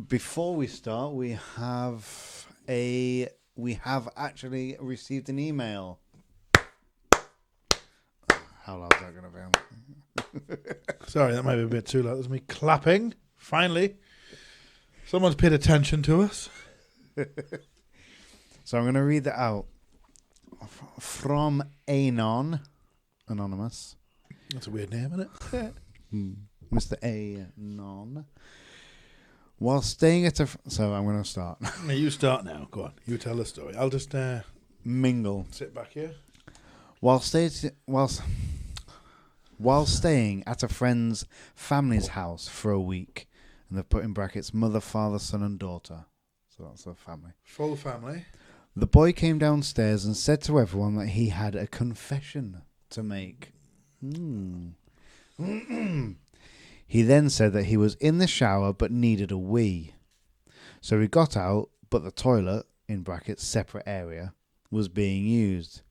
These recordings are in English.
before we start, we have actually received an email. How loud is that going to be? Sorry, that might be a bit too loud. There's me clapping. Finally, someone's paid attention to us. So I'm going to read that out from Anon, anonymous. That's a weird name, isn't it? Mr. Anon. While staying at so I'm going to start. Yeah, you start now. Go on. You tell the story. I'll just Mingle. sit back here. While staying at a friend's family's house for a week, and they've put in brackets mother, father, son, and daughter. So that's a family. Full family. The boy came downstairs and said to everyone that he had a confession to make. He then said that he was in the shower but needed a wee. So he got out, but the toilet, in brackets separate area, was being used.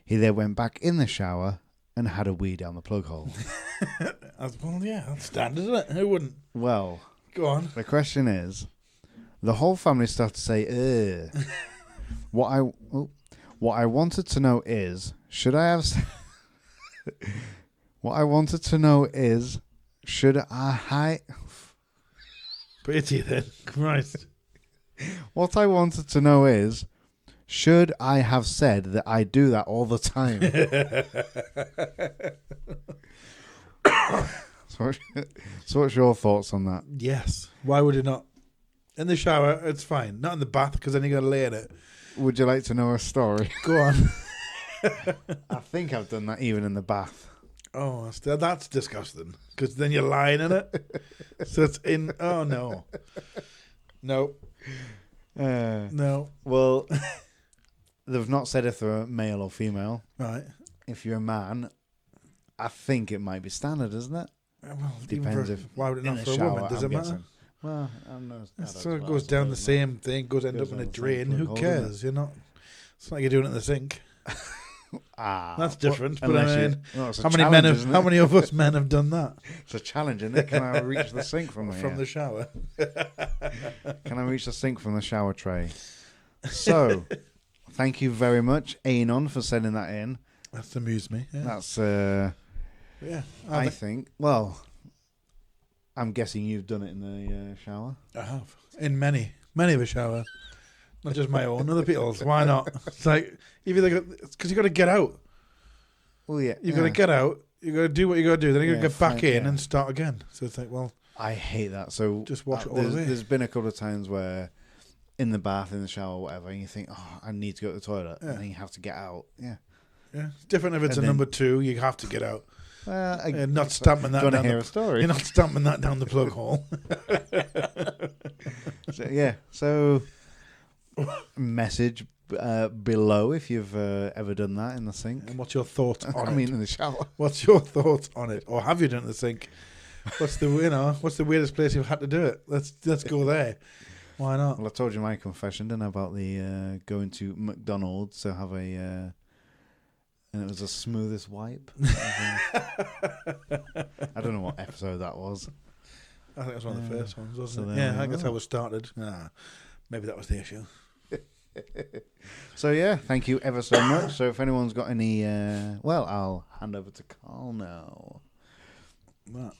He then went back in the shower and had a wee down the plug hole. Well, yeah, that's standard, isn't it? Who wouldn't? Well, go on. The question is, the whole family started to say, ugh. What I wanted to know is, should I have... What I wanted to know is, should I... Put your teeth in. Christ. What I wanted to know is, should I have said that I do that all the time? So what's your thoughts on that? Yes. Why would you not? In the shower, it's fine. Not in the bath, because then you're going to lay in it. Would you like to know a story? Go on. I think I've done that even in the bath. Oh, that's disgusting. Because then you're lying in it. So it's in... Oh, no. No. No. Well, they've not said if they're male or female. Right. If you're a man, I think it might be standard, isn't it? Well, Depends why would it not in for a shower, woman? Does I'm it matter? guessing. Well, I don't know. So it goes down the same thing, goes end up in a drain. Who cares? You're not... It's not like you're doing it in the sink. That's different. But I mean, how many of us men have done that? It's a challenge, isn't it? Can I reach the sink from the shower? Can I reach the sink from the shower tray? So, thank you very much, Anon, for sending that in. That's amused me. Yeah. That's yeah. I think. Well, I'm guessing you've done it in the shower. I have in many of a shower. Not just my own, other people's. Why not? It's like because you got to get out. Well, yeah, you got to get out. You got to do what you got to do. Then you got to get back in and start again. So it's like, well, I hate that. So just watch it all the way. There's been a couple of times where in the bath, in the shower, whatever, and you think, oh, I need to go to the toilet, and then you have to get out. Yeah, it's different if it's a number 2. You have to get out. Not stamping that. Do you want to hear a story? You're not stamping that down the plug hole. So message below if you've ever done that in the sink. And what's your thoughts on it? I mean, in the shower. What's your thoughts on it? Or have you done it in the sink? What's the weirdest place you've had to do it? Let's go there. Why not? Well, I told you my confession, didn't I, about the going to McDonald's to have a... and it was the smoothest wipe. I don't know what episode that was. I think it was one of the first ones, wasn't it? Yeah, I think that's how it started. Maybe that was the issue. So, yeah, thank you ever so much. So, if anyone's got any... I'll hand over to Karl now.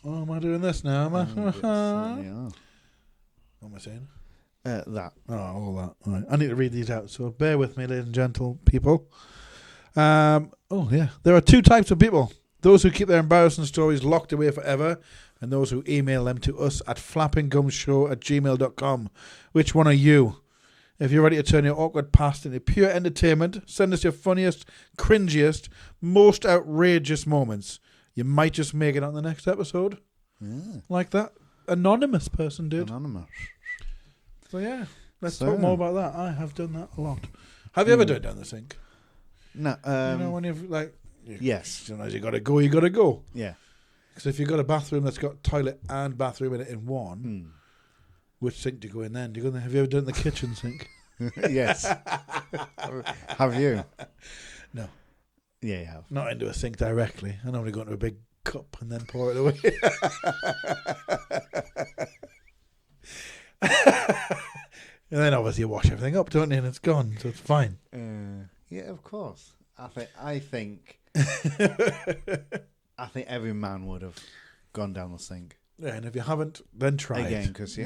Oh, am I doing this now? What am I saying? That. Oh, all that. Right. I need to read these out, so bear with me, ladies and gentle people. There are 2 types of people. Those who keep their embarrassing stories locked away forever, and those who email them to us at flappinggumshow@gmail.com. Which one are you? If you're ready to turn your awkward past into pure entertainment, send us your funniest, cringiest, most outrageous moments. You might just make it on the next episode. Yeah. Like that anonymous person did. Anonymous. So yeah, let's talk more about that. I have done that a lot. Have you ever done it down the sink? No. When you've yes. Sometimes you got to go. Yeah. Because if you've got a bathroom that's got toilet and bathroom in it in one, which sink do you go in then? Have you ever done the kitchen sink? Yes. Have you? No. Yeah, you have. Not into a sink directly. I normally go into a big cup and then pour it away. And then obviously you wash everything up, don't you? And it's gone, so it's fine. Yeah, of course. I think every man would have gone down the sink. Yeah, and if you haven't, then try again, because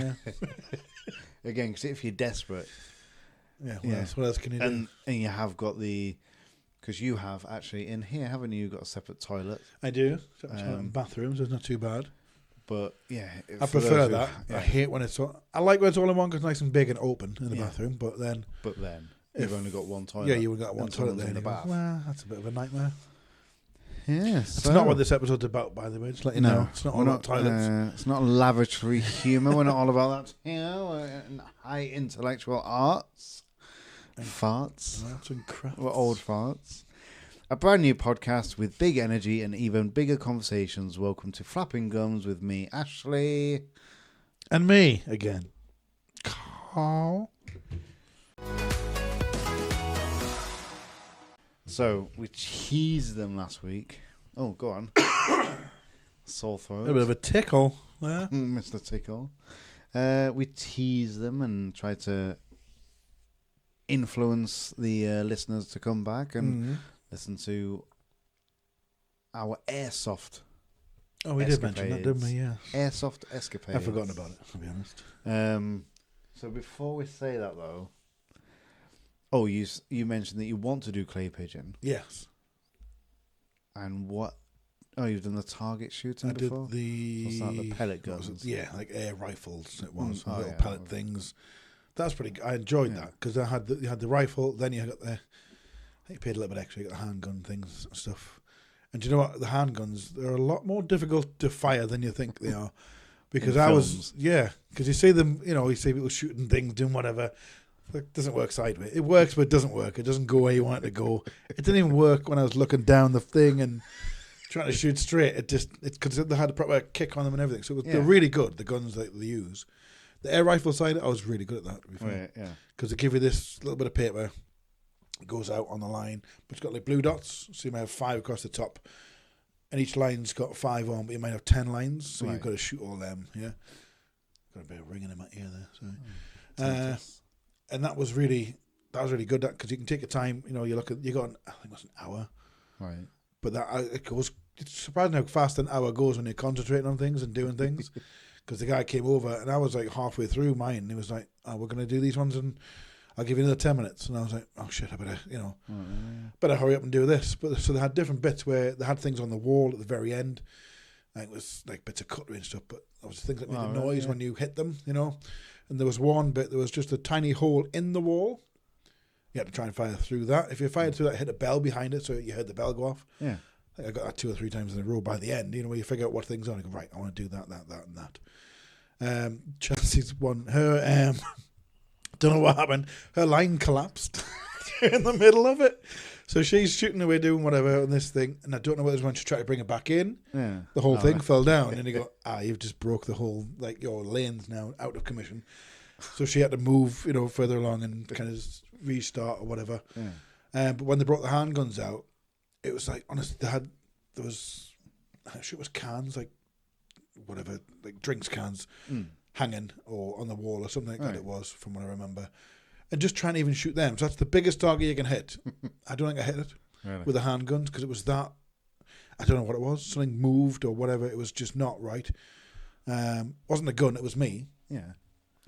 if you're desperate, what else can you do? And you have got because you have actually in here, haven't you? Got a separate toilet. I do. Bathrooms, so it's not too bad. But yeah, I prefer that. I hate when it's all. I like when it's all in one because it's nice and big and open in the bathroom. But then you've only got one toilet. Yeah, you've got one toilet there in the bath. Well, that's a bit of a nightmare. Yeah, it's not what this episode's about, by the way. Just let you know, it's not all about toilets. It's not lavatory humour. We're not all about that. We're high intellectual arts, farts, and crafts. We're old farts. A brand new podcast with big energy and even bigger conversations. Welcome to Flapping Gums with me, Ashley, and me again, Karl. So, we teased them last week. Oh, go on. Sore throat. A bit of a tickle. Yeah. Mr. Tickle. We teased them and tried to influence the listeners to come back and listen to our airsoft. Oh, we did mention that, didn't we? Yeah. Airsoft escapades. I've forgotten about it, to be honest. So before we say that, though, oh, you mentioned that you want to do clay pigeon. Yes. And what? Oh, you've done the target shooting before? What's that, the pellet guns? Yeah, like air rifles. It was little pellet things. That's pretty good. I enjoyed that because you had the rifle, then you got you paid a little bit extra. You got the handgun things and stuff. And do you know what? The handguns, they're a lot more difficult to fire than you think they are. Because because you see them, you see people shooting things, doing whatever. It doesn't work sideways. It works, but it doesn't work. It doesn't go where you want it to go. It didn't even work when I was looking down the thing and trying to shoot straight. It's because they had a proper kick on them and everything. So they're really good, the guns that they use. The air rifle side, I was really good at that. Because they give you this little bit of paper, it goes out on the line, but it's got like blue dots, so you might have 5 across the top, and each line's got 5 on, but you might have 10 lines, so you've got to shoot all them. Yeah, got a bit of ringing in my ear there. Sorry. And that was really good because you can take your time. You got I think it was an hour, right? But it goes. It's surprising how fast an hour goes when you're concentrating on things and doing things. Because the guy came over and I was like halfway through mine. And he was like, "Oh, we're going to do these ones and I'll give you another 10 minutes." And I was like, "Oh shit, I better better hurry up and do this." But so they had different bits where they had things on the wall at the very end. And it was like bits of cutlery and stuff, but there was things that made a noise when you hit them, And there was one bit, there was just a tiny hole in the wall. You had to try and fire through that. If you fired through that, hit a bell behind it, so you heard the bell go off. Yeah. I think I got that 2 or 3 times in a row by the end, where you figure out what things are. And you go, right, I want to do that, and that. Chelsea's one, her, don't know what happened, her line collapsed in the middle of it. So she's shooting away, doing whatever on this thing, and I don't know whether it was when she tried to bring it back in. Yeah. The whole thing fell down, and you go, you've just broke the whole, your lane's now out of commission. So she had to move, further along and kind of restart or whatever. Yeah. But when they brought the handguns out, it was like, honestly, there was, I'm sure it was cans, whatever, drinks cans hanging or on the wall or something like that it was, from what I remember. And just trying to even shoot them. So that's the biggest target you can hit. I don't think I hit it with the handguns because it was that, I don't know what it was. Something moved or whatever. It was just not right. Wasn't a gun, it was me. Yeah.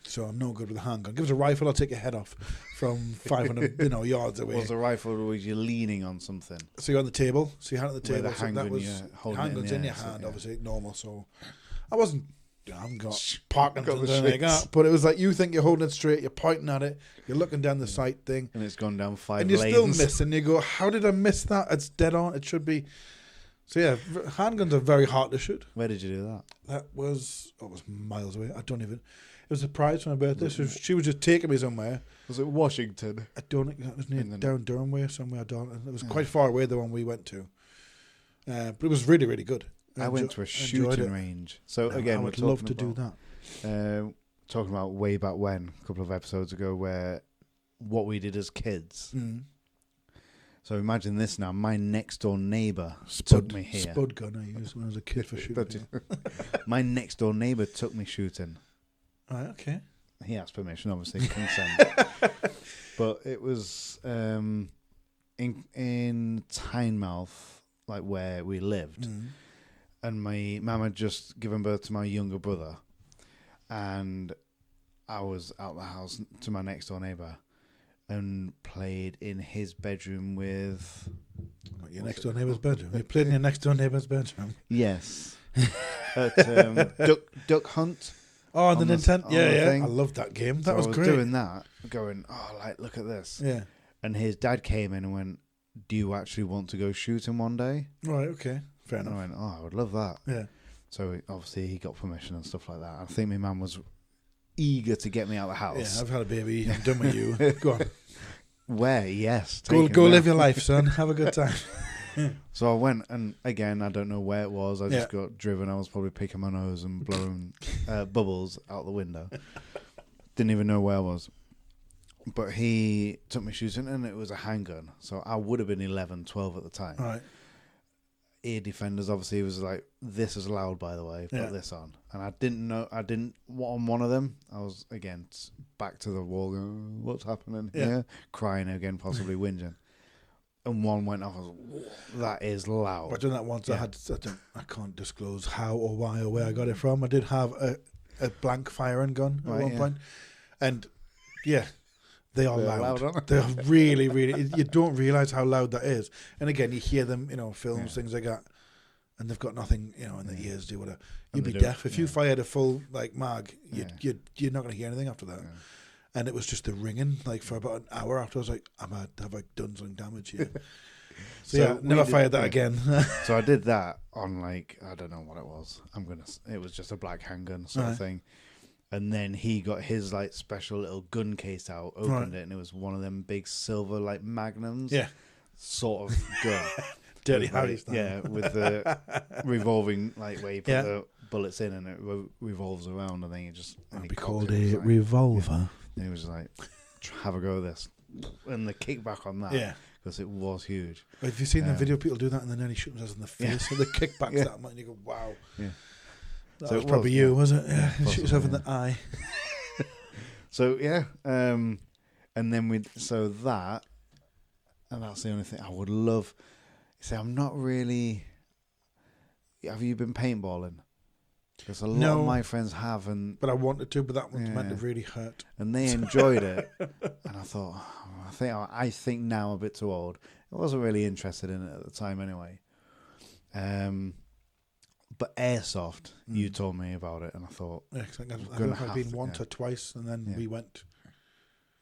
So I'm no good with a handgun. Give us a rifle, I'll take your head off from 500 yards away. Was a rifle or was you leaning on something? So you're on the table. So your hand at the table. The handgun's in your hand, obviously, normal. So I wasn't, I haven't got Parkinson's or anything like that. But it was like, you think you're holding it straight, you're pointing at it, you're looking down the sight thing. And it's gone down 5 lanes. And you're still missing. You go, how did I miss that? It's dead on. It should be. So yeah, handguns are very hard to shoot. Where did you do that? That was, it was miles away. I don't even. It was a surprise for my birthday. So she was just taking me somewhere. Was it Washington? I don't think that was near down Durham way somewhere. I don't. It was quite far away, the one we went to. But it was really, really good. I went to a shooting range. So again, I would love to do that. Talking about way back when, a couple of episodes ago, where what we did as kids. So imagine this now. My next door neighbour took me here. Spud gun I used when I was a kid for shooting. My next door neighbour took me shooting. Right, okay. he asked permission, obviously, consent. But it was in Tynemouth, like where we lived, and my mum had just given birth to my younger brother, and I was out the house to my next door neighbour and played in his bedroom with... Your next door neighbour's bedroom? You played in your next door neighbour's bedroom? Yes. At Duck Hunt. Oh, the Nintendo. Yeah. Thing. I loved that game. That so was I was great. doing that, going, look at this. Yeah. And his dad came in and went, do you actually want to go shooting one day? Right, okay. Fair enough. And I went, I would love that. Yeah. So obviously he got permission and stuff like that. I think my mum was eager to get me out of the house. Yeah, I've had a baby. I'm done with you. Go on. Where? Yes. Go live your life, son. Have a good time. So I went, and again, I don't know where it was. I just got driven. I was probably picking my nose and blowing bubbles out the window. Didn't even know where I was. But he took me shooting, and it was a handgun. So I would have been 11, 12 at the time. Right. Ear defenders, obviously, was like, this is loud, by the way. Put this on. And I didn't on one of them. I was, again, back to the wall, going, what's happening here? Crying again, possibly whinging. And one went off. I was like, that is loud. I've done that once. I can't disclose how or why or where I got it from. I did have a blank firing gun at one point. And, they are loud. They're really, really... You don't realise how loud that is. And again, you hear them, films, things like that, and they've got nothing, in their ears, do whatever. You'd be deaf. If you fired a full, mag, you're not going to hear anything after that. Yeah. And it was just the ringing, for about an hour after. I was like, have I done some damage here? So never fired that again. So I did that on, I don't know what it was. It was just a black handgun sort of thing. And then he got his special little gun case out, opened it, and it was one of them big silver magnums. Yeah. Sort of gun. Dirty Harry style. Yeah, with the revolving where you put the bullets in and it revolves around. I think it just... It'd be called a revolver. Yeah. And he was like, have a go at this. And the kickback on that. Yeah. Because it was huge. Have you seen the video people do that and then nearly shoot themselves in the face? So the kickbacks that much and you go, wow. Yeah. That was probably you, was it? Yeah. Shoot yourself in the eye. So, and then and that's the only thing I would love. See, I'm not really... Have you been paintballing? Because a lot of my friends have, but I wanted to, but that one's meant to really hurt. And they enjoyed it, and I thought, I think now I'm a bit too old. I wasn't really interested in it at the time, anyway. But airsoft, you told me about it, and I thought, I've been once or twice, and then we went.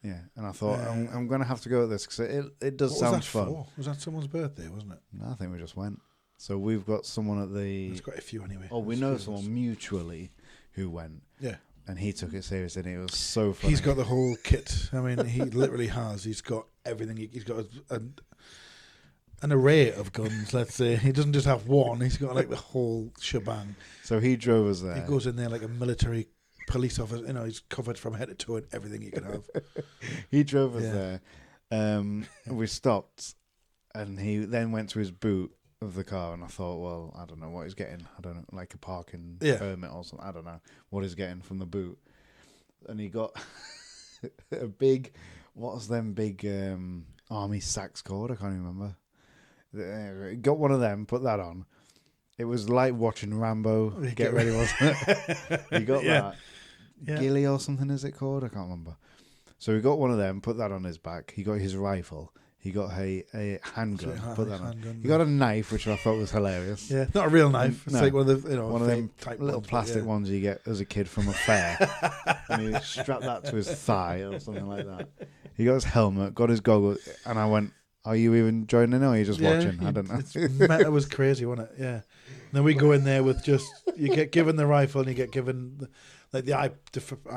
Yeah, and I thought I'm going to have to go at this because it does sound fun. For? Was that someone's birthday, wasn't it? No, I think we just went. So we've got someone at the... There's quite a few anyway. Oh, we know someone mutually who went. Yeah. And he took it seriously and it was so funny. He's got the whole kit. I mean, he literally has. He's got everything. He's got an array of guns, let's say. He doesn't just have one. He's got the whole shebang. So he drove us there. He goes in there like a military police officer. He's covered from head to toe in everything you can have. He drove us there. We stopped and he then went to his boot of the car, and I thought, well, I don't know what he's getting. I don't know, like a parking permit or something. I don't know what he's getting from the boot. And he got a big, what's them big army sacks called? I can't even remember. Got one of them, put that on. It was like watching Rambo get ready, wasn't it? He got that. Yeah. Ghillie or something is it called? I can't remember. So he got one of them, put that on his back. He got his rifle. He got a handgun, put that on. He got a knife, which I thought was hilarious. Yeah, not a real knife. It's like one of the one of them little plastic ones you get as a kid from a fair. And he strapped that to his thigh or something like that. He got his helmet, got his goggles, and I went, "Are you even joining in or are you just watching?" I don't know. It was crazy, wasn't it? Yeah. And then we go in there with you get given the rifle and you get given the eye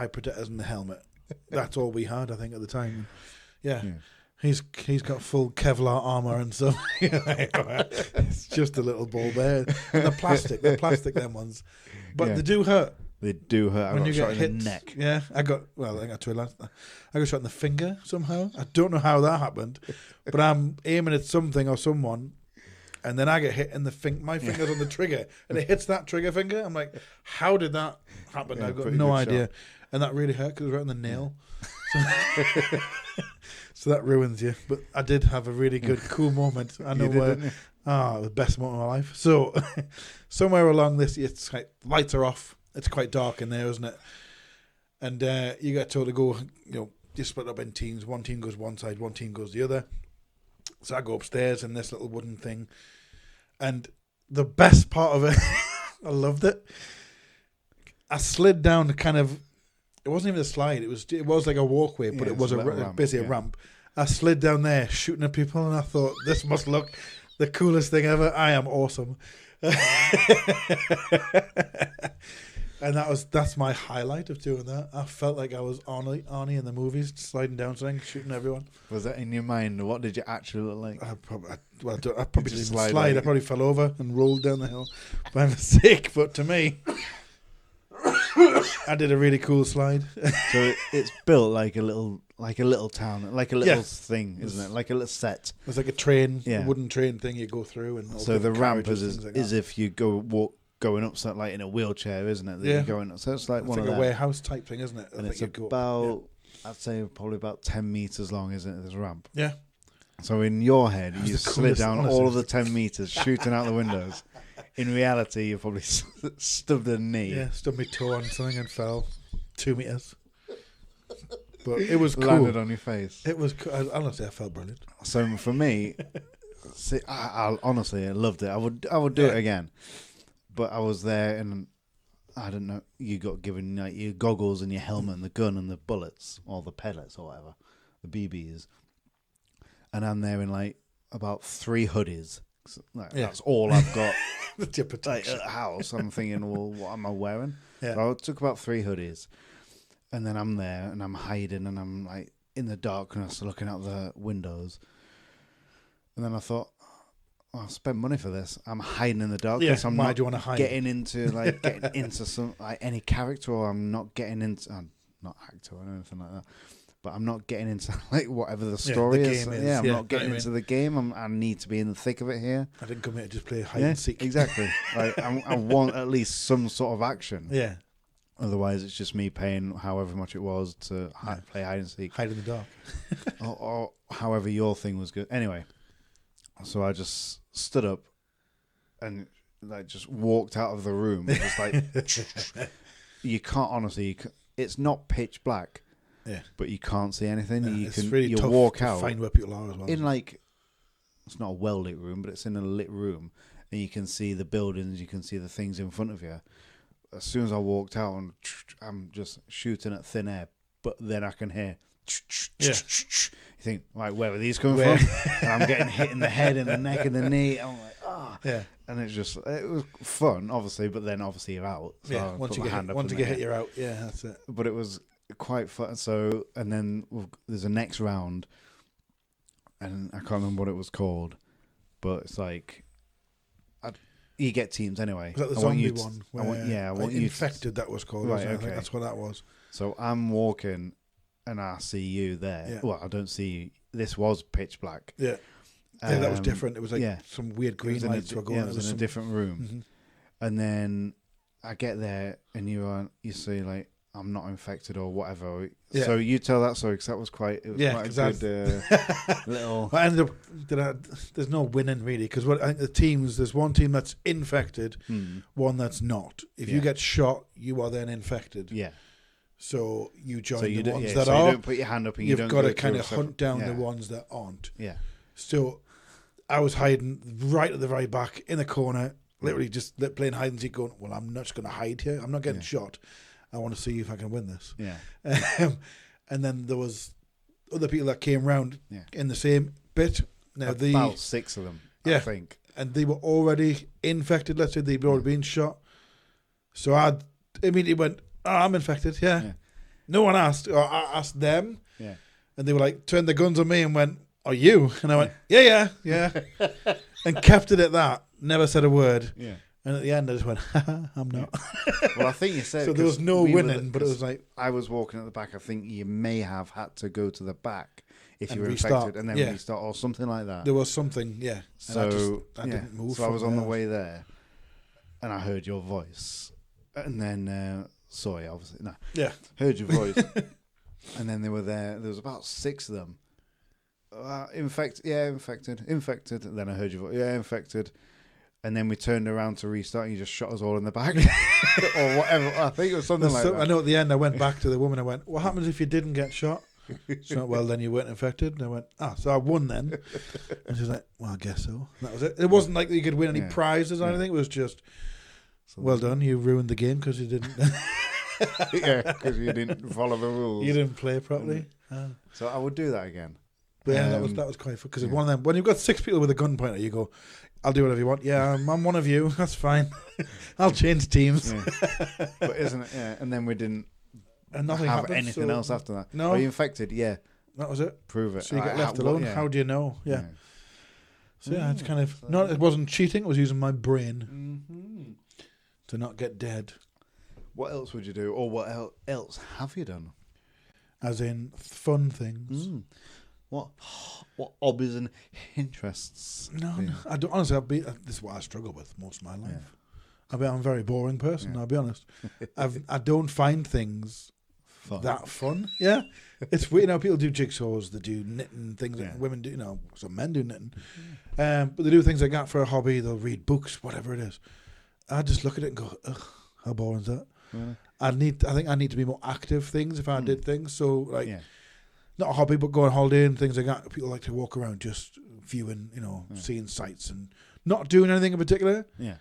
protectors and the helmet. That's all we had, I think, at the time. Yeah. He's got full Kevlar armor and so it's just a little ball bear. And the plastic them ones, but they do hurt. They do hurt. I got shot in the neck. Yeah, I got shot in the finger somehow. I don't know how that happened, but I'm aiming at something or someone, and then I get hit in the my finger's on the trigger, and it hits that trigger finger. I'm like, how did that happen? I've got no idea. and that really hurt because it was right on the nail. So, so that ruins you. But I did have a really good, cool moment. I know where. The best moment of my life. So somewhere along this, it's like lights are off. It's quite dark in there, isn't it? And you get told to go. You split up in teams. One team goes one side, one team goes the other. So I go upstairs in this little wooden thing, and the best part of it, I loved it. I slid down kind of. It wasn't even a slide. It was like a walkway, but it was basically a ramp. I slid down there shooting at people, and I thought this must look the coolest thing ever. I am awesome. And that's my highlight of doing that. I felt like I was Arnie in the movies, sliding down something, shooting everyone. Was that in your mind? What did you actually look like? I probably didn't even slide. Like... I probably fell over and rolled down the hill by mistake. But to me, I did a really cool slide. So it's built like a little town, like a little thing, isn't it? Like a little set. It's like a train, a wooden train thing you go through, and all so the ramp is like as if you going up something like in a wheelchair, isn't it? That you're going up. So it's like a warehouse type thing, isn't it? And it's about I'd say probably about 10 meters long, isn't it? This ramp. Yeah. So in your head, you slid down all of the 10 meters, shooting out the windows. In reality, you probably stubbed a knee. Yeah, stubbed my toe on something and fell 2 meters. But it was cool. Landed on your face. It was cool. Honestly, I felt brilliant. So for me, I honestly loved it. I would do it again. But I was there, and I don't know. You got given like your goggles and your helmet and the gun and the bullets or the pellets or whatever, the BBs. And I'm there in like about 3 hoodies. That's all I've got. That's your protection. Like, at the house, I'm thinking, well, what am I wearing? Yeah. So I took about 3 hoodies, and then I'm there and I'm hiding and I'm like in the darkness looking out the windows. And then I thought, I'll spend money for this. I'm hiding in the darkness. Yeah, I'm why not do you want to hide? getting into some like any character, or I'm not getting into not actor or anything like that. But I'm not getting into like whatever the story is. Yeah, I'm not getting into the game. I need to be in the thick of it here. I didn't come here to just play hide and seek. Exactly. Like I want at least some sort of action. Yeah. Otherwise, it's just me paying however much it was to play hide and seek. Hide in the dark. or however your thing was good. Anyway, so I just stood up and like just walked out of the room. Just like you can't honestly. It's not pitch black. Yeah, but you can't see anything. Yeah, it's really tough walk to out, find where people are as well. In like, it's not a well lit room, but it's in a lit room, and you can see the buildings, you can see the things in front of you. As soon as I walked out, and I'm just shooting at thin air, but then I can hear. You think, like, where are these coming from? And I'm getting hit in the head, and the neck, and the knee. I'm like, yeah. And it was fun, obviously, but then obviously you're out. So yeah, once you get hit, you're out. Yeah, that's it. But it was quite fun. So, and then there's a next round, and I can't remember what it was called, but it's like you get teams anyway. Was that the zombie one? I want you infected. That was called. Right, okay. I okay. think that's what that was. So I'm walking, and I see you there. Yeah. Well, I don't see you. This was pitch black. Yeah. Yeah, that was different. It was like some weird green lights were going. Yeah, it was in a different room. Mm-hmm. And then I get there, and you say like, I'm not infected or whatever. Yeah. So you tell that story, because that was quite. It was quite exactly. A good little. I ended up. There's no winning really, because I think the teams. There's one team that's infected, one that's not. If you get shot, you are then infected. Yeah. So you join the ones that so are. You don't put your hand up, and you've you don't got go to kind of hunt down the ones that aren't. Yeah. So I was hiding right at the very back in the corner, literally just playing hide and seek, going, well, I'm not just going to hide here. I'm not getting shot. I want to see if I can win this. Yeah. And then there was other people that came round in the same bit. Now about 6 of them, I think. And they were already infected. Let's say they'd already been shot. So I immediately went, I'm infected, yeah. No one asked. Or I asked them. Yeah. And they were like, turned their guns on me and went, are you? And I went, yeah. And kept it at that. Never said a word. Yeah. And at the end, I just went, I'm not. Well, I think you said... So there was no winning, but it was like... I was walking at the back. I think you may have had to go to the back if you were infected and then restart or something like that. There was something, yeah. So I didn't move. So I was on the way there, and I heard your voice. And then saw you, obviously. No, Yeah. heard your voice. And then they were there. There was about 6 of them. Infected. And then I heard your voice. Yeah, infected. And then we turned around to restart, and you just shot us all in the back, or whatever. I think it was something like that. I know at the end, I went back to the woman. I went, "What happens if you didn't get shot?" She went, "Well, then you weren't infected." And I went, so I won then. And she's like, "Well, I guess so." And that was it. It wasn't like you could win any prizes or anything. It was just, well done. You ruined the game because you didn't. Yeah, because you didn't follow the rules. You didn't play properly. So I would do that again. But yeah, that was quite fun because it's one of them. When you've got 6 people with a gun pointer, you go, "I'll do whatever you want." Yeah, I'm one of you. That's fine. I'll change teams. Yeah. But isn't it? Yeah. And then we didn't nothing have happened, anything else after that. No. Are you infected? Yeah. That was it. Prove it. So you get left alone. How do you know? Yeah. So yeah, it's kind of it wasn't cheating. It was using my brain to not get dead. What else would you do, or what else have you done? As in fun things. What hobbies and interests? No, I don't. Honestly, this is what I struggle with most of my life. I'm a very boring person. Yeah. I'll be honest. I don't find things that fun. Yeah, it's weird. People do jigsaws, they do knitting things that women do. Some men do knitting, but they do things like that for a hobby. They'll read books, whatever it is. I just look at it and go, "Ugh, how boring is that?" Really? I think I need to be more active things if I did things. So not a hobby, but go on holiday and things like that. People like to walk around just viewing, seeing sights and not doing anything in particular. Yeah,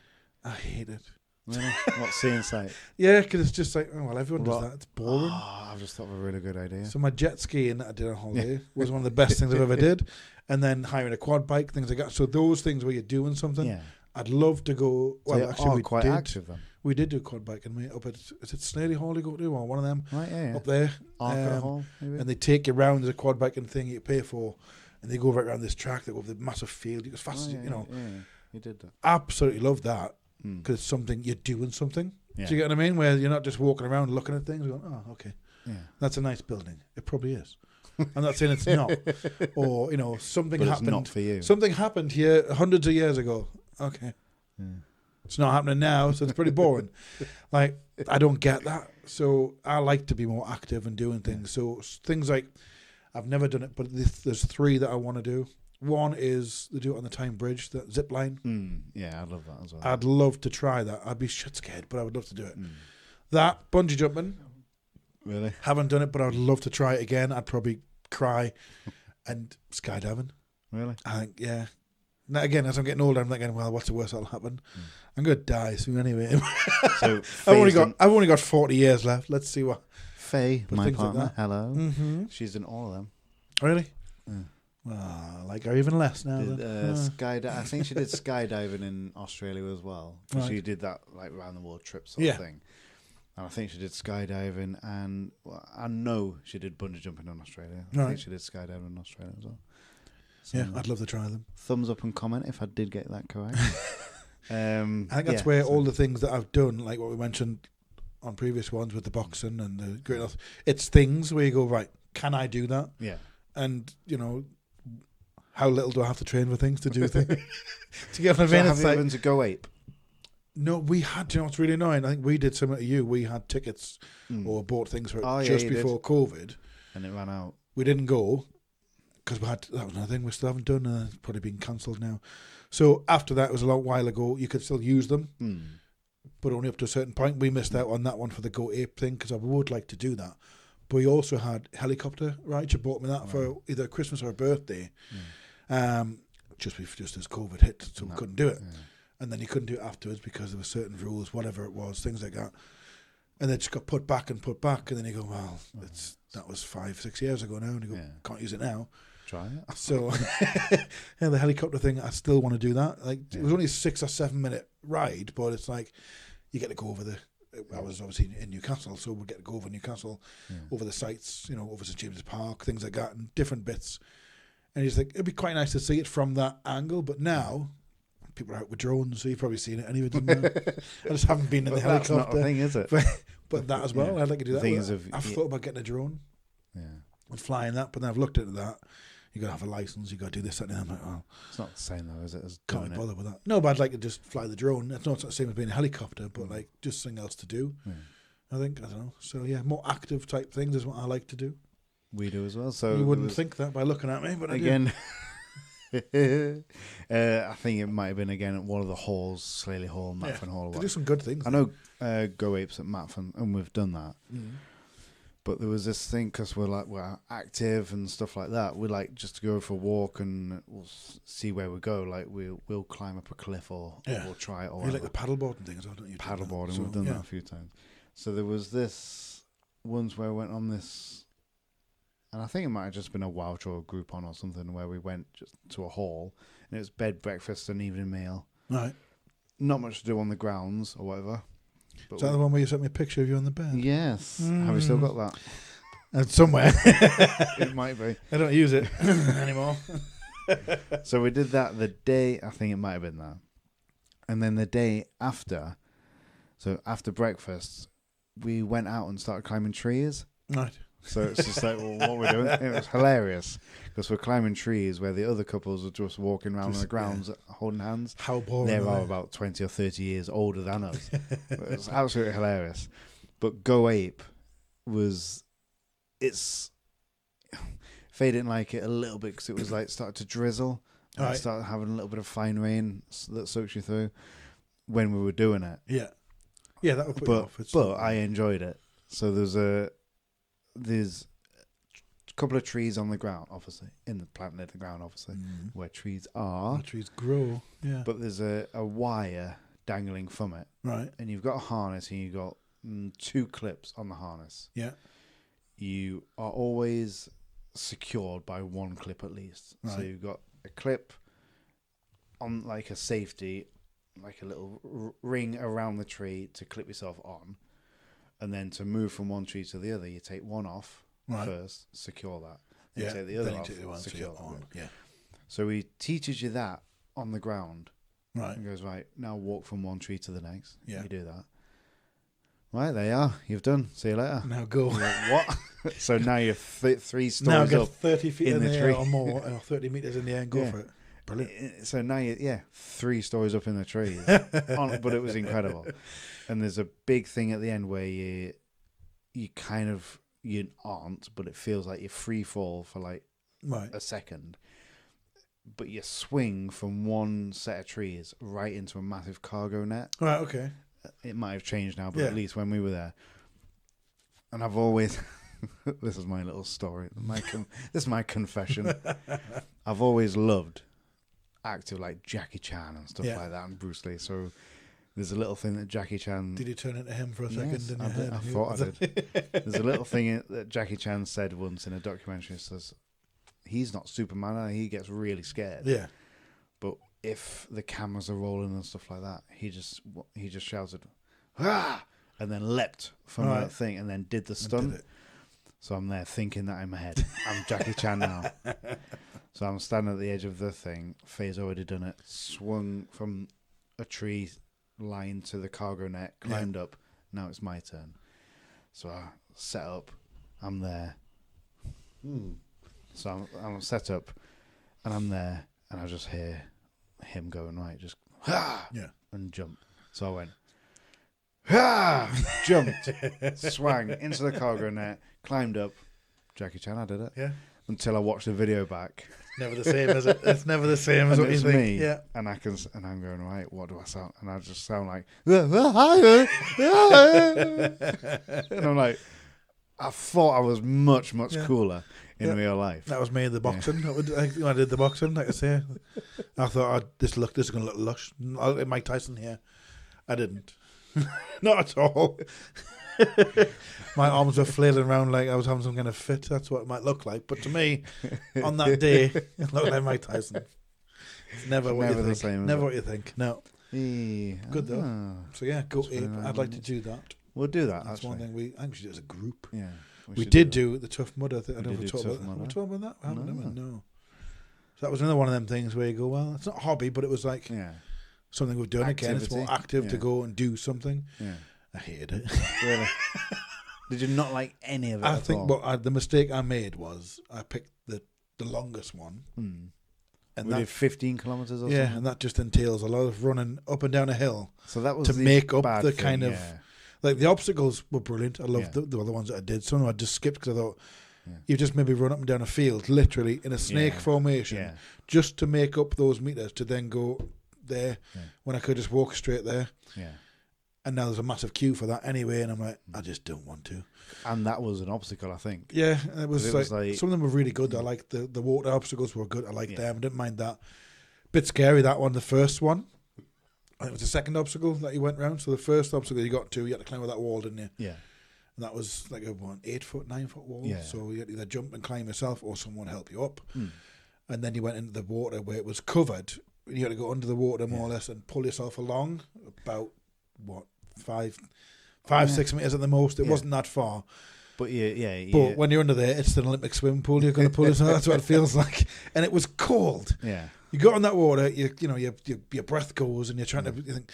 I hate it. Really? What, seeing sight? Yeah, because it's just like, everyone does that. It's boring. I've just thought of a really good idea. So my jet skiing that I did on holiday was one of the best things I've ever did, and then hiring a quad bike, things like that. So those things where you're doing something, I'd love to go. Well, so actually, we quite did. Active then. We did do quad biking, mate. Up at is it Snelly Hall you go to, or one of them? Right, yeah. Up there, Hall, maybe. And they take you around. There's a quad biking thing you pay for, and they go right around this track that with the massive field. It's fast, Yeah, you did that. Absolutely love that because it's something you're doing something. Yeah. Do you get what I mean? Where you're not just walking around looking at things, going, "Oh, okay, that's a nice building." It probably is. I'm not saying it's not, or something but happened. It's not for you. Something happened here hundreds of years ago. Okay. Yeah. It's not happening now, so it's pretty boring. Like, I don't get that. So I like to be more active and doing things. So things like, I've never done it, but there's 3 that I want to do. One is they do it on the Tyne Bridge, that zip line. Yeah, I'd love that as well. I'd love to try that. I'd be shit scared, but I would love to do it. That, bungee jumping. Really? Haven't done it, but I'd love to try it again. I'd probably cry. And skydiving. Really? I think, yeah. Now, again, as I'm getting older, I'm thinking, well, what's the worst that'll happen? I'm going to die soon anyway. So I've only got 40 years left. Let's see what. Faye, my partner, like hello. Mm-hmm. She's in all of them. Really? Yeah. Well, I like her even less now. I think she did skydiving in Australia as well. Right. She did that like round the world trip sort of thing. And I think she did skydiving, and I know she did bungee jumping in Australia. I think she did skydiving in Australia as well. So, yeah, I'd love to try them. Thumbs up and comment if I did get that correct. I think that's where all the things that I've done, like what we mentioned on previous ones with the boxing and the great enough, it's things where you go, right, can I do that? Yeah. And, how little do I have to train for things to do things? To get my have you been to Go Ape? No, we had, what's really annoying, I think we did similar to you. We had tickets or bought things for it just before COVID. And it ran out. We didn't go. Because that was another thing we still haven't done, and it's probably been cancelled now. So after that, it was a long while ago. You could still use them, but only up to a certain point. We missed out on that one for the Go Ape thing because I would like to do that. But we also had helicopter rides. You bought me that for either Christmas or a birthday, just as COVID hit, so we couldn't do it. Yeah. And then you couldn't do it afterwards because there were certain rules, whatever it was, things like that. And then it just got put back, and then you go, well, that was 5-6 years ago now, and you go, can't use it now. Try it. So, the helicopter thing, I still want to do that. Like, it was only a 6 or 7 minute ride, but it's like you get to go over I was obviously in Newcastle, so we get to go over Newcastle, over the sites, over St James's Park, things like that, and different bits. And you just think it'd be quite nice to see it from that angle. But now people are out with drones, so you've probably seen it anyway. I just haven't been in the helicopter. That's not a thing, is it? But that as well, I'd like to do that. I've thought about getting a drone. Yeah. And flying that, but then I've looked into that. You got to have a license. You got to do this, that, and I'm like, oh, it's not the same though, is it? As can't be bothered with that. No, but I'd like to just fly the drone. It's not the same as being a helicopter, but like just something else to do. I think, I don't know. So, yeah, more active type things is what I like to do. We do as well. So You wouldn't think that by looking at me, but again, I think it might have been again at one of the halls, Slaley Hall, Matfin Hall. They do some good things. I know Go Apes at Matfin, and we've done that. Mm. But there was this thing, because we're active and stuff like that. We like just to go for a walk and we'll see where we go. Like we'll climb up a cliff or we'll try it. Or you like the paddleboarding things, don't you? Paddleboarding, we've done that a few times. So there was this ones where I went on this, and I think it might have just been a Welsh or a Groupon or something, where we went just to a hall and it was bed, breakfast, and evening meal. Right. Not much to do on the grounds or whatever. But Is that the one where you sent me a picture of you on the bed? Yes. Have we still got that? Somewhere. It might be. I don't use it anymore. So we did that the day, I think it might have been that. And then the day after, so after breakfast, we went out and started climbing trees. Right. So it's just like, well, what we're doing. It was hilarious because we're climbing trees where the other couples are just walking around on the grounds holding hands. How boring. They are about 20 or 30 years older than us. It's absolutely hilarious. But Go Ape it's Faye didn't like it a little bit because it was like started to drizzle. And it started having a little bit of fine rain that soaks you through when we were doing it. Yeah. Yeah, that would put you off. But I enjoyed it. So there's a couple of trees on the ground, obviously, planted in the ground, obviously, where trees are. Where trees grow, yeah. But there's a wire dangling from it. Right. And you've got a harness and you've got 2 clips on the harness. Yeah. You are always secured by 1 clip at least. Right. So you've got a clip on like a safety, like a little ring around the tree to clip yourself on. And then to move from one tree to the other, you take one off first, secure that. Then take the other off, secure on. Yeah. So he teaches you that on the ground. Right. He goes, right, now walk from one tree to the next. Yeah. You do that. Right, there you are. You've done. See you later. Now go. Like, what? So now you're 3 stories now get up 30 feet in the tree. Air or more, or 30 metres in the air and go for it. Brilliant. So now you're 3 stories up in the trees. But it was incredible. And there's a big thing at the end where you aren't, but it feels like you free fall for like a second. But you swing from one set of trees right into a massive cargo net. Right, okay. It might have changed now, but at least when we were there. And I've always, this is my little story, this is my confession. I've always loved active like Jackie Chan and stuff like that and Bruce Lee. So there's a little thing that Jackie Chan... Did you turn into him for a second? Yes, I thought I did. There's a little thing that Jackie Chan said once in a documentary. It says, he's not Superman, he gets really scared. Yeah. But if the cameras are rolling and stuff like that, he just shouted, "Ah!" and then leapt from that thing and then did the stunt. So I'm there thinking that in my head, I'm Jackie Chan now. So I'm standing at the edge of the thing. Faye's already done it. Swung from a tree line to the cargo net, climbed up. Now it's my turn. So I set up. I'm there. So I'm set up, and I'm there, and I just hear him going right, just and jump. So I went, jumped, swang into the cargo net, climbed up. Jackie Chan, I did it. Yeah. Until I watched the video back. Never the same, is it? It's never the same as what you think. Me, yeah. And I'm going, right, what do I sound? And I just sound like, and I'm like, I thought I was much cooler in real life. That was me in the boxing. I did the boxing, like I say. I thought, this is going to look lush. I'll get Mike Tyson here. I didn't. Not at all. My arms were flailing around like I was having some kind of fit. That's what it might look like. But to me, on that day, it looked like Mike Tyson. It's never what you think. Same, never what you think. No. Good though. So yeah, Go Ape. I'd like to do that. We'll do that. That's one thing we should do as a group. Yeah. We did do the Tough Mudder thing. I don't know if we talked about that. I haven't. No. So that was another one of them things where you go, well, it's not a hobby, but it was like something we've done again. It's more active to go and do something. Yeah. I hated it. Really? Did you not like any of it? I think the mistake I made was I picked the longest one. And we did 15 kilometres or something? Yeah, and that just entails a lot of running up and down a hill. So that was to make up the kind of... Like the obstacles were brilliant. I loved Yeah. the other ones that I did. Some of them I just skipped because I thought Yeah. you just maybe run up and down a field, literally in a snake Yeah. formation, Yeah. just to make up those meters to then go there Yeah. when I could just walk straight there. Yeah. And now there's a massive queue for that anyway, and I'm like, I just don't want to. And that was an obstacle, I think. Yeah, and it was, 'Cause it was like, like- some of them were really good. I liked the water obstacles were good. I liked Yeah. them. I didn't mind that. Bit scary, that one, the first one. And it was the second obstacle that you went round. So the first obstacle you got to, you had to climb over that wall, didn't you? Yeah. And that was like a 8-foot, 9-foot wall. Yeah. So you had to either jump and climb yourself or someone help you up. Mm. And then you went into the water where it was covered. You had to go under the water more or Yeah. less and pull yourself along about, 5, Yeah. 6 meters at the most. It Yeah. wasn't that far. But yeah. But when you're under there, it's an Olympic swimming pool. You're going to pull yourself. That's what it feels like. And it was cold. Yeah. You got in that water, your breath goes, and you're trying to you think,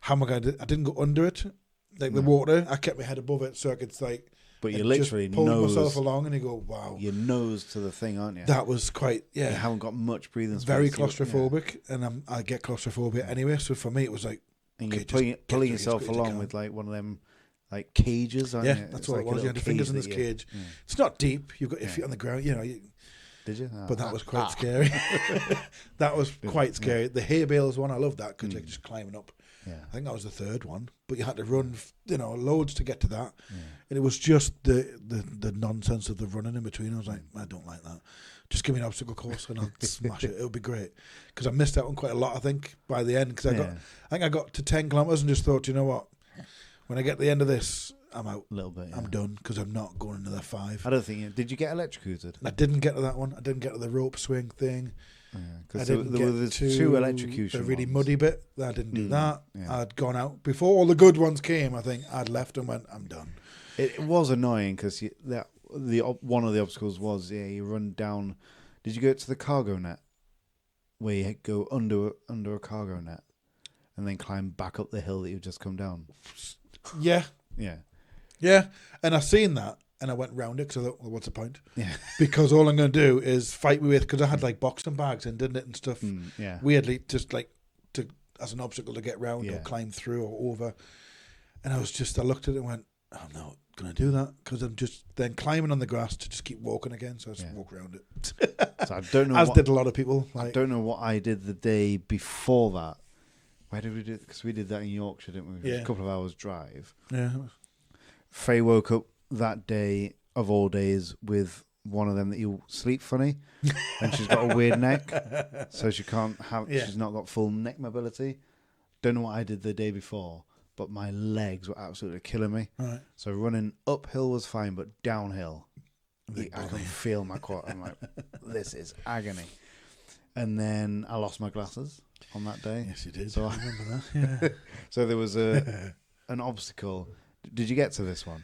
how am I going to? I didn't go under it, like the No. water. I kept my head above it, so I could like. But you and literally just pull myself nose along, and you go, wow. your nose to the thing, aren't you? That was quite You haven't got much breathing space. very You- claustrophobic, and I get claustrophobia anyway. So for me, it was like, And okay, you're just pulling, get pulling through as yourself quick as you along can. with like one of them like cages, aren't yeah, you? that's It's what like it a was. You little had your fingers in cage this that you- cage. Yeah. It's not deep. You've got your Yeah. feet on the ground. Did you? But that was quite scary. That was quite scary. The hay bales one, I loved that because you're just climbing up. Yeah. I think that was the third one, but you had to run, loads to get to that, Yeah. and it was just the nonsense of the running in between. I was like, I don't like that. Just give me an obstacle course and I'll smash it. It'll be great because I missed out on quite a lot. I think by the end because I think I got to 10 kilometers and just thought, you know what, when I get to the end of this, I'm out. A little bit. Yeah. I'm done because I'm not going another 5. I don't think. Did you get electrocuted? I didn't get to that one. I didn't get to the rope swing thing. I Because didn't there get were the to 2 electrocution. the really ones. muddy bit. I didn't do that. Yeah. I'd gone out before all the good ones came. I think I'd left and went, I'm done. It was annoying because one of the obstacles was you run down. Did you go to the cargo net where you go under a cargo net and then climb back up the hill that you've just come down? Yeah, Yeah. and I seen that and I went round it because I thought, well, what's the point? Yeah. Because all I'm going to do is fight me with, because I had like boxing bags in, didn't it, and stuff. Yeah. Weirdly, just like to as an obstacle to get round or Yeah. climb through or over. And I looked at it and went, I'm not going to do that because I'm just then climbing on the grass to just keep walking again. So I just walk around it. So I don't know. As did a lot of people. I Like, don't know what I did the day before that. Where did we do it? Because we did that in Yorkshire, didn't we? It was Yeah. a couple of hours drive. yeah. Faye woke up that day of all days with one of them that you sleep funny, and she's got a weird neck, so she can't have. Yeah. She's not got full neck mobility. Don't know what I did the day before, but my legs were absolutely killing me. Right. So running uphill was fine, but downhill, Big I can bully. feel my quad. I'm like, this is agony. And then I lost my glasses on that day. Yes, you did. So I remember that. Yeah. So there was an obstacle. Did you get to this one?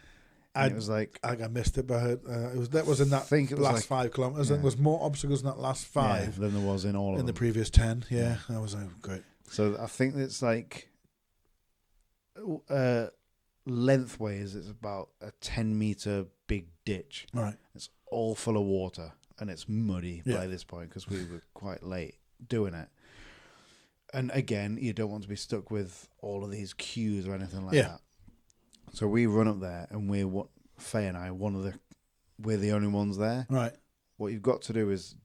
And it was like, I missed it, but that was in that think it was last like- 5 kilometers. yeah. There was more obstacles in that last 5 yeah, than there was in all of in the them. previous 10. Yeah, that was great. So I think it's like lengthways. It's about a 10-meter big ditch. All right. It's all full of water and it's muddy Yeah. by this point because we were quite late doing it. And again, you don't want to be stuck with all of these queues or anything like Yeah. that. So we run up there, and Faye and I, we're the only ones there. Right. What you've got to do is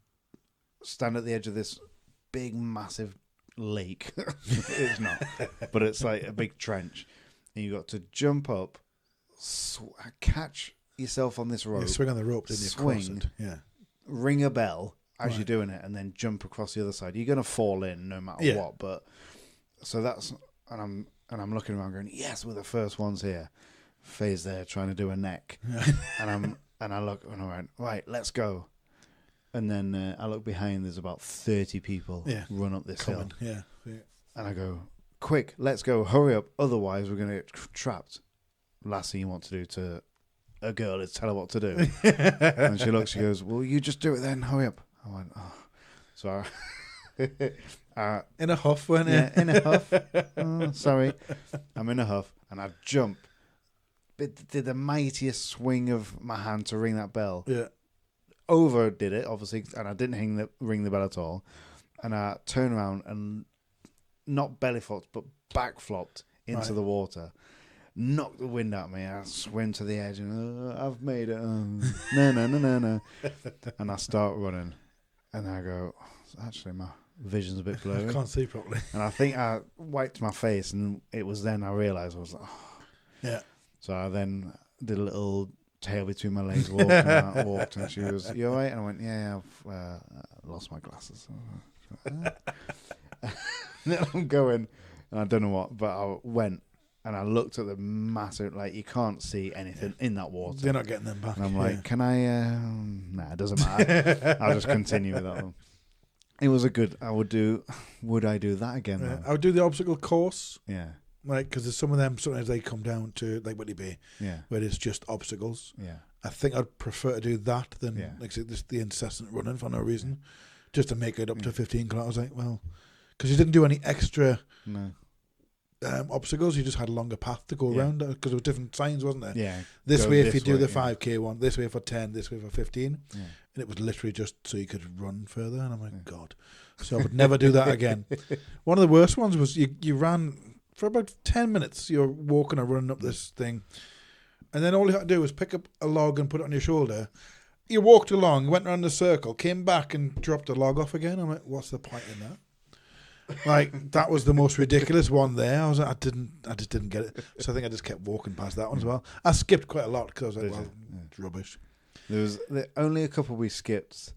stand at the edge of this big, massive lake. It's not, but it's like a big trench, and you've got to jump up, catch yourself on this rope, You swing on the rope, didn't you? Cross swing. it. Yeah. ring a bell as Right. you're doing it, and then jump across the other side. You're going to fall in no matter Yeah. what. But so that's and I'm looking around going, yes, we're the first ones here. Faye's there trying to do a neck, and I look and I went, right, let's go. And then I look behind. There's about 30 people run up this hill, Yeah. and I go, quick, let's go, hurry up, otherwise we're going to get trapped. Last thing you want to do to a girl is tell her what to do. And she looks, she goes, well, you just do it then, hurry up. I went, oh. So in a huff, weren't yeah, you? in a huff. Oh, sorry. I'm in a huff. And I jump. But did the mightiest swing of my hand to ring that bell. Yeah. Overdid it, obviously, and I didn't ring the bell at all. And I turned around and not belly flopped, but back flopped into Right. the water. knocked the wind out of me. I swim to the edge and I've made it. No. And I start running. And I go, actually, my vision's a bit blurry. I can't see properly. And I think I wiped my face, and it was then I realised I was like, oh. Yeah. So I then did a little tail between my legs walk, and I walked, and she was, you all right? And I went, yeah, I've lost my glasses. Then I'm going, and I don't know what, but I went, and I looked at the massive, like, you can't see anything in that water. They're not getting them back. And I'm like, can I, nah, it doesn't matter. I'll just continue with that one. It was a good, would I do that again? Yeah. I would do the obstacle course. Yeah. Like, because there's some of them, sometimes they come down to, like, Whitley Bay, Yeah. where it's just obstacles. Yeah. I think I'd prefer to do that than, Yeah. like, say, the incessant running for no reason, just to make it up to 15 kilometers. Like, well, because you didn't do any extra No. obstacles, you just had a longer path to go around, because there were different signs, wasn't there? Yeah. This Go way this if you do way, the 5K one, this way for 10, this way for 15. Yeah. And it was literally just so you could run further. And I'm like, God. So I would never do that again. One of the worst ones was you ran for about 10 minutes. You're walking or running up this thing. And then all you had to do was pick up a log and put it on your shoulder. You walked along, went around the circle, came back and dropped the log off again. I'm like, what's the point in that? Like, that was the most ridiculous one there. I was like, I just didn't get it. So I think I just kept walking past that one as well. I skipped quite a lot because I was like, well, it's rubbish. There was only a couple we skipped.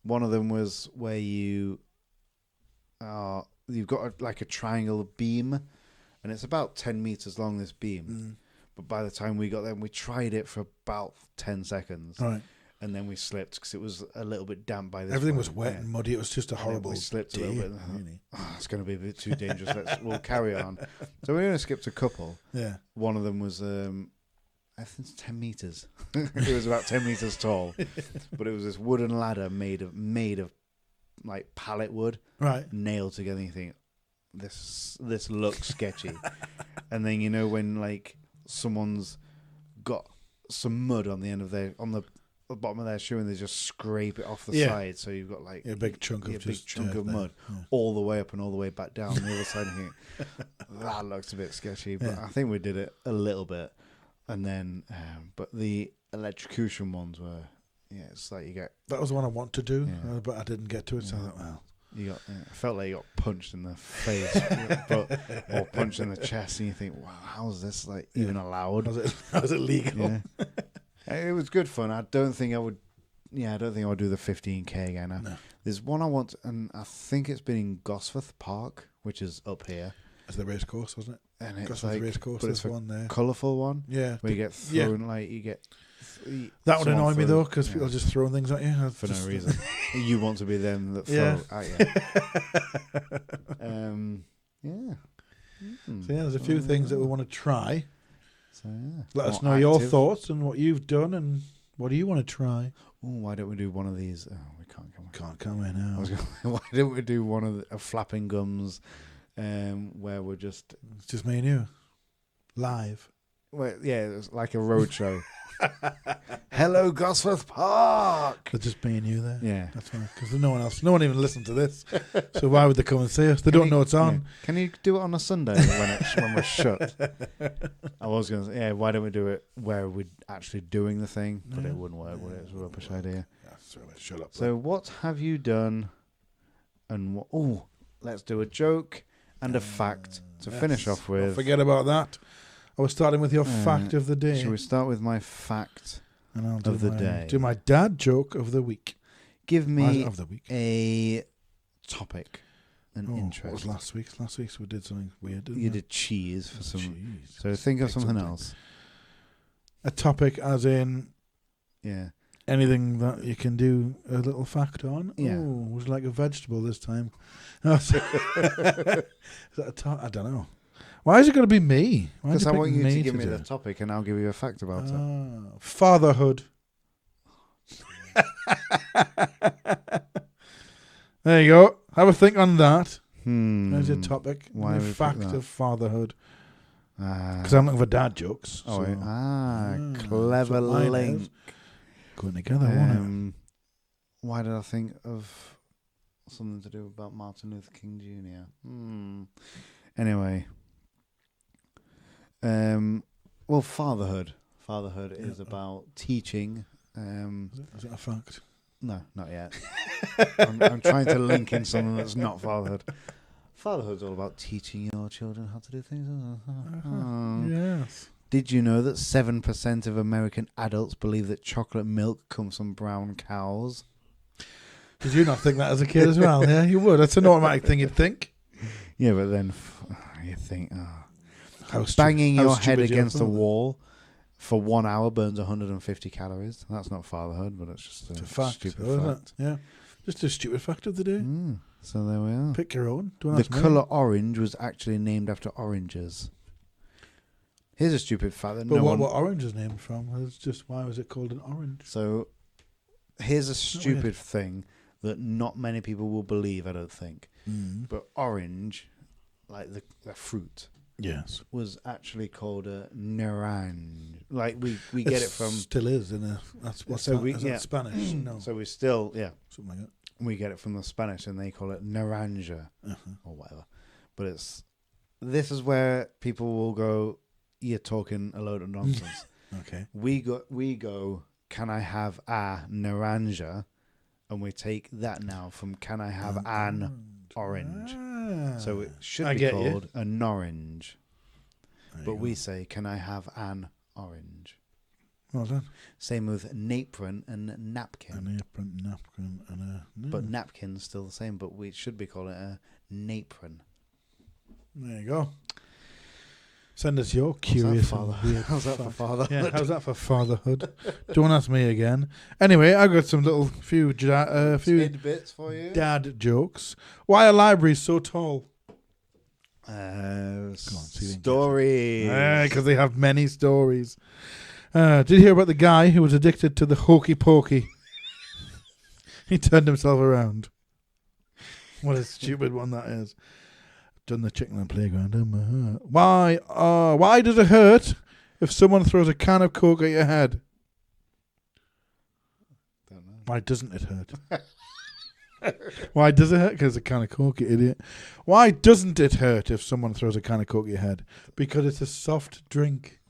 One of them was where you've got like a triangle beam, and it's about 10 meters long, this beam. But by the time we got there, we tried it for about 10 seconds. Right. And then we slipped because it was a little bit damp by this Everything point. was wet and muddy. It was just a horrible We slipped day, a little bit. really. It's going to be a bit too dangerous. We'll carry on. So we only skipped a couple. Yeah. One of them was, I think it's 10 meters. It was about 10 meters tall. But it was this wooden ladder made of like pallet wood. Right. Nailed together. And you think, this looks sketchy. And then, you know, when like someone's got some mud on the end of on the bottom of their shoe, and they just scrape it off the side, so you've got like a big chunk of mud all the way up and all the way back down the other side. And you think, that looks a bit sketchy, but I think we did it a little bit. And then, but the electrocution ones were, it's like you get. That was the one I wanted to do, but I didn't get to it. So I thought, well, you got. I felt like you got punched in the face, or punched in the chest, and you think, wow, how is this like even allowed? Was it legal? Yeah. It was good fun. I don't think I would do the 15K again. No. There's one I want, and I think it's been in Gosforth Park, which is up here. It's the race course, wasn't it? And it's Gosforth like, race course. but it's There's one there. Colourful one. Yeah. Where you get thrown, like you get. That would annoy me though, because people just throwing things at you for no reason. You want to be them that throw at you. So there's a few things that we want to try. So let us know your thoughts and what you've done and what do you want to try. Oh, why don't we do one of these? Oh, we can't come in now. Why don't we do one of the flapping gums, where we're just it's just me and you, live. Well, yeah, it's like a road show. Hello, Gosforth Park. They're just me and you there. Yeah, that's right. Because no one else, no one even listened to this. So why would they come and see us? They don't know it's on. Yeah. Can you do it on a Sunday when we're shut? I was going to say, why don't we do it where we're actually doing the thing? But it wouldn't work, would it? It's a rubbish idea. Yeah, shut up. So what have you done? And what? Oh, let's do a joke and a fact to finish off with. Forget about that. I was starting with your fact of the day. Shall we start with my fact of the day? Do my dad joke of the week. Give me a topic, an interest. What was last week's? Last week's we did something weird, didn't we? You did cheese for some. Cheese. So think of something else. A topic as in... Yeah. Anything that you can do a little fact on. Yeah. Oh, was like a vegetable this time. Is that I don't know. Why is it going to be me? Because I want you to give me the topic and I'll give you a fact about it. Fatherhood. There you go. Have a think on that. There's your topic. Why the fact of fatherhood. Because I'm looking for dad jokes. Clever link. Going together, why did I think of something to do about Martin Luther King Jr.? Anyway. Well, fatherhood. Fatherhood is about teaching. Is that a fact? No, not yet. I'm trying to link in something that's not fatherhood. Fatherhood's all about teaching your children how to do things. Yes. Did you know that 7% of American adults believe that chocolate milk comes from brown cows? Did you not think that as a kid as well? Yeah, you would. That's an automatic thing you'd think. Yeah, but then you think, How banging how your head stupid you against a thought. wall for 1 hour burns 150 calories. That's not fatherhood, but it's just It's a a fact, stupid though, isn't fact. it? Yeah. Just a stupid fact of the day. So there we are. Pick your own. Don't The ask me. colour orange was actually named after oranges. Here's a stupid fact that But no what one... orange is named from? It's just, why was it called an orange? So here's a weird? stupid thing that not many people will believe, I don't think. But orange, like the fruit, Yes. was actually called a naranj. Like we get it from... Still is in a. That's what's So that? we- Is yeah. that Spanish? No. So we still, Something like that. we get it from the Spanish and they call it naranja or whatever. But this is where people will go, you're talking a load of nonsense. Okay. We go, can I have a naranja? And we take that now from can I have an orange? So it should be called a norange. But we say, can I have an orange? Well done. Same with napron and napkin. An apron, napkin, and a. But napkin's still the same, but we should be calling it a napron. There you go. Send us your curious and weird How's that for fact. fatherhood? Yeah, how's that for fatherhood? Don't ask me again. Anyway, I got some little few Tidbits for you. dad jokes. Why are libraries so tall? Story. Because they have many stories. Did you hear about the guy who was addicted to the hokey pokey? He turned himself around. What a stupid one that is. Done the chicken and playground. Why does it hurt if someone throws a can of Coke at your head? Don't know. Why doesn't it hurt? Why does it hurt? Because a can of Coke, you idiot. Why doesn't it hurt if someone throws a can of Coke at your head? Because it's a soft drink.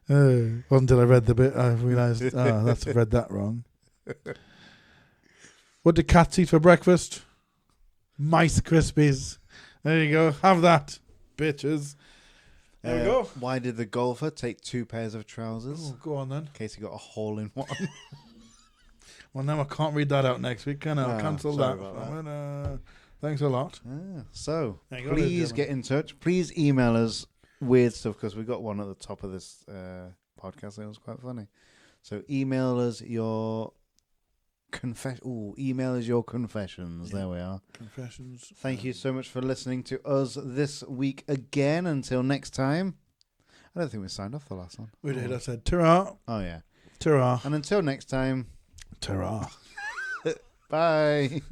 Wasn't until I read the bit I realised, I've read that wrong. What do cats eat for breakfast? Mice Krispies. There you go. Have that, bitches. There we go. Why did the golfer take 2 pairs of trousers? Oh, go on then. In case he got a hole in one. Well, now I can't read that out next week, can I? I'll cancel sorry that. about Thanks a lot. So, There you go, please ladies and get in touch. Please email us weird stuff because we got one at the top of this podcast that was quite funny. So, email us your confessions. There we are. Confessions. Thank you so much for listening to us this week again. Until next time. I don't think we signed off the last one. We did. I said, ta-ra. Oh, yeah. Ta-ra. And until next time. Ta-ra. Bye.